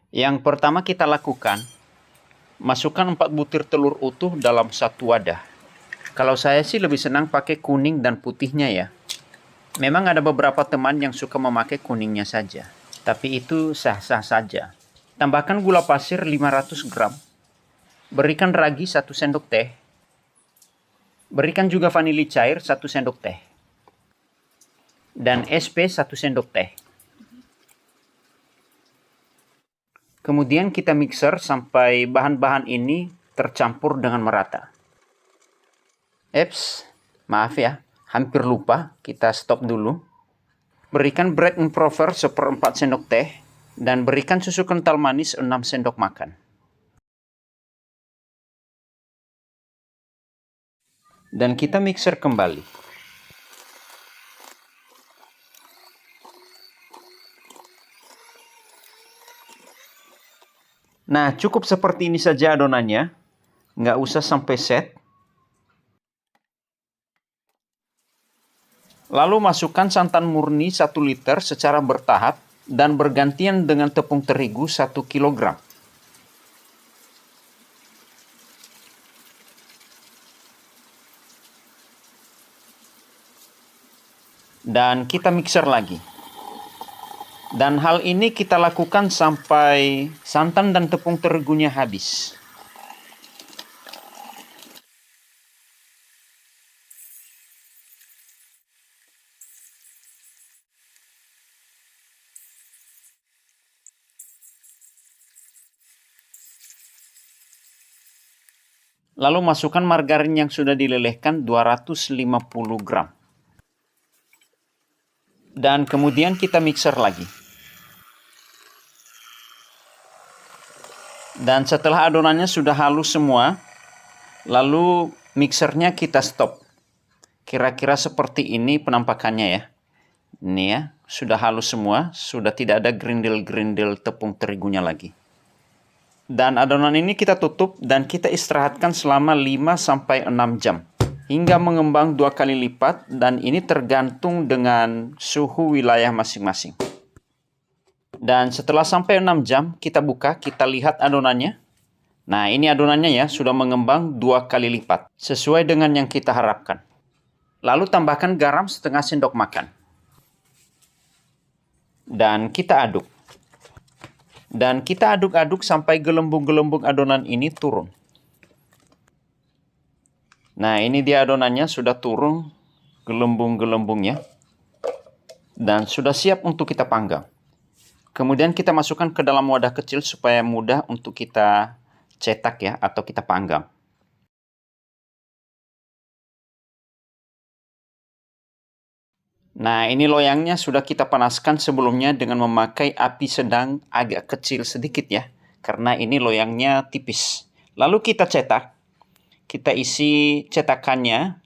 Yang pertama kita lakukan, masukkan 4 butir telur utuh dalam satu wadah. Kalau saya sih lebih senang pakai kuning dan putihnya ya. Memang ada beberapa teman yang suka memakai kuningnya saja, tapi itu sah-sah saja. Tambahkan gula pasir 500 gram. Berikan ragi 1 sendok teh. Berikan juga vanili cair 1 sendok teh. Dan SP 1 sendok teh. Kemudian kita mixer sampai bahan-bahan ini tercampur dengan merata. Eps, maaf ya, hampir lupa, kita stop dulu. Berikan bread improver 1/4 sendok teh dan berikan susu kental manis 6 sendok makan. Dan kita mixer kembali. Nah, cukup seperti ini saja adonannya. Nggak usah sampai set. Lalu masukkan santan murni 1 liter secara bertahap dan bergantian dengan tepung terigu 1 kg. Dan kita mixer lagi. Dan hal ini kita lakukan sampai santan dan tepung terigunya habis. Lalu masukkan margarin yang sudah dilelehkan 250 gram. Dan kemudian kita mixer lagi. Dan setelah adonannya sudah halus semua, lalu mixernya kita stop. Kira-kira seperti ini penampakannya ya. Ini ya, sudah halus semua, sudah tidak ada gerindil-gerindil tepung terigunya lagi. Dan adonan ini kita tutup dan kita istirahatkan selama 5-6 jam. Hingga mengembang 2 kali lipat, dan ini tergantung dengan suhu wilayah masing-masing. Dan setelah sampai 6 jam, kita buka, kita lihat adonannya. Nah, ini adonannya ya, sudah mengembang 2 kali lipat. Sesuai dengan yang kita harapkan. Lalu tambahkan garam setengah sendok makan. Dan kita aduk. Dan kita aduk-aduk sampai gelembung-gelembung adonan ini turun. Nah, ini dia adonannya sudah turun gelembung-gelembungnya. Dan sudah siap untuk kita panggang. Kemudian kita masukkan ke dalam wadah kecil supaya mudah untuk kita cetak ya, atau kita panggang. Nah, ini loyangnya sudah kita panaskan sebelumnya dengan memakai api sedang agak kecil sedikit ya. Karena ini loyangnya tipis. Lalu kita cetak. Kita isi cetakannya.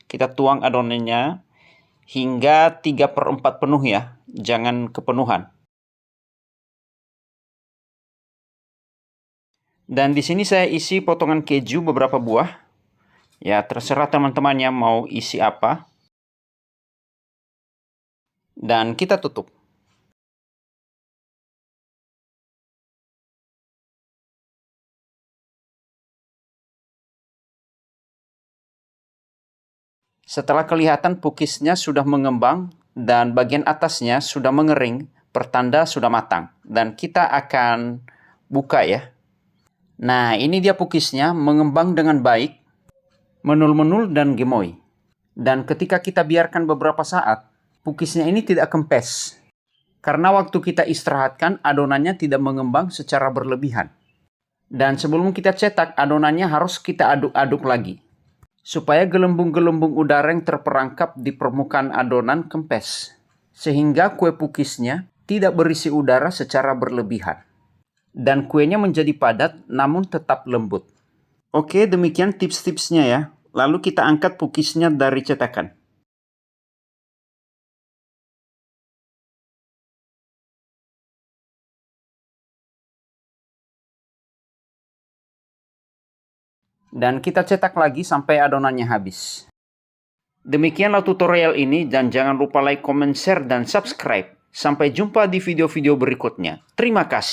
Kita tuang adonannya hingga 3/4 penuh ya. Jangan kepenuhan. Dan di sini saya isi potongan keju beberapa buah. Ya, terserah teman-temannya mau isi apa. Dan kita tutup. Setelah kelihatan pukisnya sudah mengembang dan bagian atasnya sudah mengering, pertanda sudah matang. Dan kita akan buka ya. Nah, ini dia pukisnya mengembang dengan baik, menul-menul dan gemoy. Dan ketika kita biarkan beberapa saat, pukisnya ini tidak kempes. Karena waktu kita istirahatkan, adonannya tidak mengembang secara berlebihan. Dan sebelum kita cetak, adonannya harus kita aduk-aduk lagi. Supaya gelembung-gelembung udara yang terperangkap di permukaan adonan kempes. Sehingga kue pukisnya tidak berisi udara secara berlebihan. Dan kuenya menjadi padat namun tetap lembut. Oke, demikian tips-tipsnya ya. Lalu kita angkat pukisnya dari cetakan. Dan kita cetak lagi sampai adonannya habis. Demikianlah tutorial ini, dan jangan lupa like, comment, share, dan subscribe. Sampai jumpa di video-video berikutnya. Terima kasih.